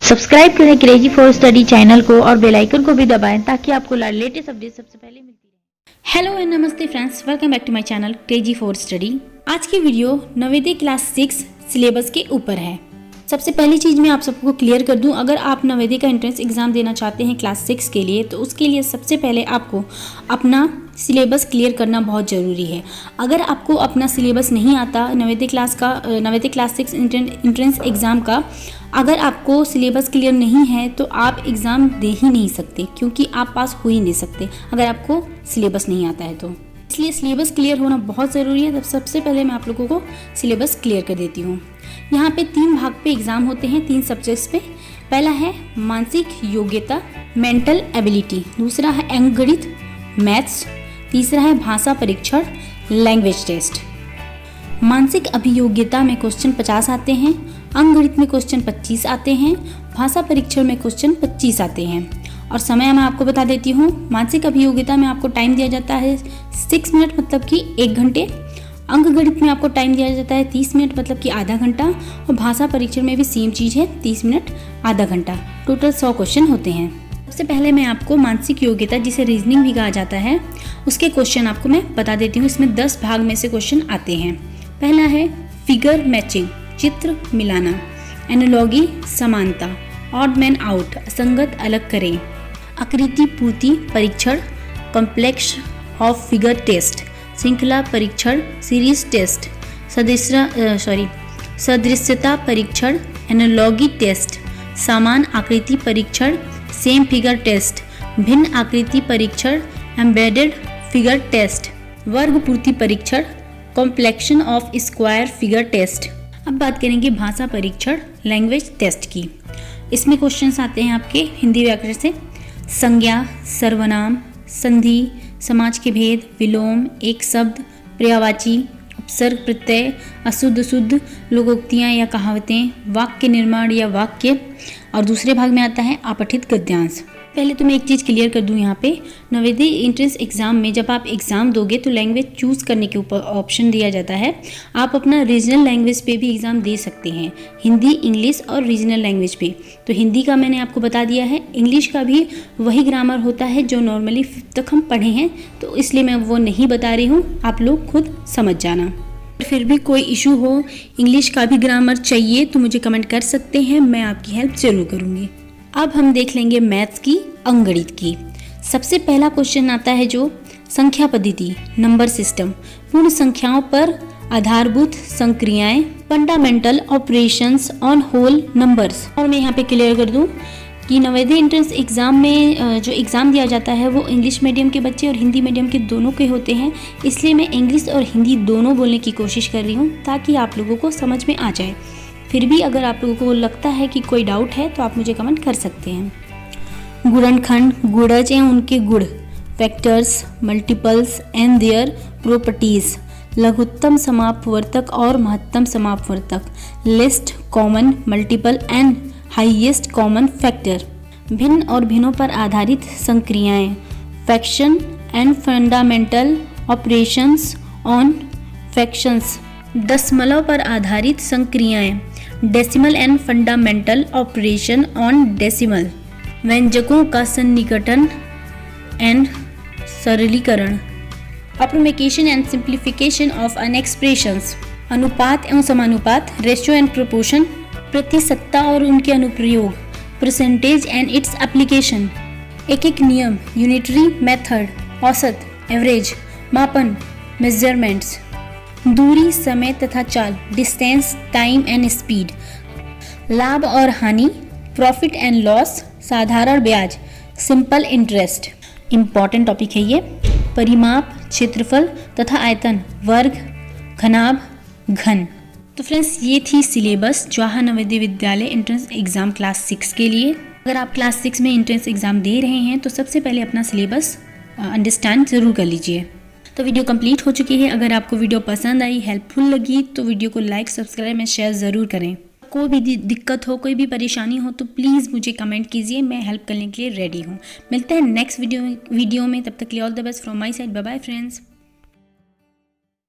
Subscribe करें crazy for study channel को और बेल आइकन को भी दबाएं ताकि आपको लेटेस्ट अपडेट सबसे पहले मिलती रहे। हेलो एंड नमस्ते friends, welcome back to my channel crazy for study. आज की वीडियो नवोदय क्लास 6 सिलेबस के ऊपर है। सबसे पहली चीज़ मैं आप सबको क्लियर कर दूं, अगर आप नवोदय का एंट्रेंस एग्जाम देना चाहते हैं क्लास 6 के लिए तो उसके लिए सबसे पहले आपको अपना सिलेबस क्लियर करना बहुत ज़रूरी है। अगर आपको अपना सिलेबस नहीं आता नवोदय क्लास 6 एंट्रेंस एग्ज़ाम का, अगर आपको सिलेबस क्लियर नहीं है तो आप एग्ज़ाम दे ही नहीं सकते, क्योंकि आप पास हो ही नहीं सकते अगर आपको सिलेबस नहीं आता है तो। इसलिए सिलेबस क्लियर होना बहुत ज़रूरी है। तब सबसे पहले मैं आप लोगों को सिलेबस क्लियर कर देती हूँ। यहाँ पे 3 भाग पे एग्ज़ाम होते हैं, 3 सब्जेक्ट्स पे। पहला है मानसिक योग्यता, मेंटल एबिलिटी। दूसरा है अंकगणित, मैथ्स। तीसरा है भाषा परीक्षण, लैंग्वेज टेस्ट। मानसिक अभियोग्यता में क्वेश्चन 50 आते हैं, अंकगणित में क्वेश्चन 25 आते हैं, भाषा परीक्षण में क्वेश्चन 25 आते हैं। और समय मैं आपको बता देती हूँ। मानसिक अभियोग्यता में आपको टाइम दिया जाता है 6 मिनट, मतलब कि 1 घंटे। अंकगणित में आपको टाइम दिया जाता है 30 मिनट, मतलब कि आधा घंटा। और भाषा परीक्षण में भी सेम चीज़ है, 30 मिनट आधा घंटा। टोटल 100 क्वेश्चन होते हैं। सबसे पहले मैं आपको मानसिक योग्यता, जिसे रीजनिंग भी कहा जाता है, उसके क्वेश्चन आपको मैं बता देती हूँ। इसमें 10 भाग में से क्वेश्चन आते हैं। पहला है फिगर मैचिंग, चित्र मिलाना। एनालॉगी, समानता। ऑड मैन आउट, असंगत अलग करें। आकृति पूर्ति परीक्षण, कॉम्प्लेक्स ऑफ फिगर टेस्ट। श्रृंखला परीक्षण, सीरीज टेस्ट। सदृश्यता परीक्षण, एनालॉगी टेस्ट। समान आकृति परीक्षण, सेम फिगर टेस्ट। भिन्न आकृति परीक्षण, एम्बेडेड फिगर टेस्ट। वर्ग पूर्ति परीक्षण, completion of square figure test. अब बात करेंगे भाषा परीक्षण, लैंग्वेज टेस्ट की। इसमें क्वेश्चंस आते हैं आपके हिंदी व्याकरण से। संज्ञा, सर्वनाम, संधि, समाज के भेद, विलोम, एक शब्द, पर्यायवाची, उपसर्ग, प्रत्यय, अशुद्ध शुद्ध, लोकोक्तियाँ या कहावतें, वाक्य निर्माण या वाक्य। और दूसरे भाग में आता है अपठित गद्यांश। पहले तो मैं एक चीज़ क्लियर कर दूं, यहाँ पे नवोदय एंट्रेंस एग्जाम में जब आप एग्ज़ाम दोगे तो लैंग्वेज चूज़ करने के ऊपर ऑप्शन दिया जाता है। आप अपना रीजनल लैंग्वेज पे भी एग्ज़ाम दे सकते हैं, हिंदी, इंग्लिश और रीजनल लैंग्वेज पे। तो हिंदी का मैंने आपको बता दिया है। इंग्लिश का भी वही ग्रामर होता है जो नॉर्मली 5th तक हम पढ़े हैं, तो इसलिए मैं वो नहीं बता रही हूँ, आप लोग खुद समझ जाना। फिर भी कोई इशू हो, इंग्लिश का भी ग्रामर चाहिए तो मुझे कमेंट कर सकते हैं, मैं आपकी हेल्प ज़रूर करूँगी। अब हम देख लेंगे मैथ्स की, अंकगणित की। सबसे पहला क्वेश्चन आता है जो संख्या पद्धति, नंबर सिस्टम, पूर्ण संख्याओं पर आधारभूत संक्रियाएं, fundamental operations on whole numbers. और मैं यहाँ पे क्लियर कर दूँ कि नवोदय एंट्रेंस एग्ज़ाम में जो एग्ज़ाम दिया जाता है वो इंग्लिश मीडियम के बच्चे और हिंदी मीडियम के दोनों के होते हैं। इसलिए मैं इंग्लिश और हिंदी दोनों बोलने की कोशिश कर रही हूँ ताकि आप लोगों को समझ में आ जाए। फिर भी अगर आप लोगों को लगता है कि कोई डाउट है तो आप मुझे कमेंट कर सकते हैं। गुणनखंड, गुणज एवं उनके गुण, factors, multiples and their properties, लघुत्तम समापवर्तक और महत्तम समापवर्तक, least, common, multiple and highest common factor, भिन्न और भिन्नों पर आधारित संक्रियाएं, fraction and fundamental operations on fractions, दशमलव पर आधारित संक्रियाएं, decimal and fundamental operation on decimal, व्यंजकों का सन्निकटन एंड सरलीकरण, approximation and simplification of an expressions, अनुपात एवं समानुपात, रेशियो एंड प्रोपोर्शन, प्रतिशतता और उनके अनुप्रयोग, परसेंटेज एंड इट्स एप्लीकेशन, एक नियम, यूनिटरी मेथड, औसत, एवरेज, मापन, मेजरमेंट्स, दूरी, समय तथा चाल, डिस्टेंस, टाइम एंड स्पीड, लाभ और हानि, प्रॉफिट एंड लॉस, साधारण ब्याज, सिंपल इंटरेस्ट। इम्पॉर्टेंट टॉपिक है ये। परिमाप, क्षेत्रफल तथा आयतन, वर्ग, घनाभ, घन। तो फ्रेंड्स, ये थी syllabus Jawahar Navodaya Vidyalaya entrance exam class 6 के लिए। अगर आप क्लास 6 में एंट्रेंस एग्जाम दे रहे हैं तो सबसे पहले अपना सिलेबस अंडरस्टैंड ज़रूर कर लीजिए। तो वीडियो कंप्लीट हो चुकी है। अगर आपको वीडियो पसंद आई, हेल्पफुल लगी तो वीडियो को लाइक, सब्सक्राइब एंड शेयर ज़रूर करें। कोई भी दिक्कत हो, कोई भी परेशानी हो तो प्लीज़ मुझे कमेंट कीजिए, मैं हेल्प करने के लिए रेडी हूँ। मिलते हैं नेक्स्ट वीडियो में। तब तक के लिए all the best from my side. Bye bye friends.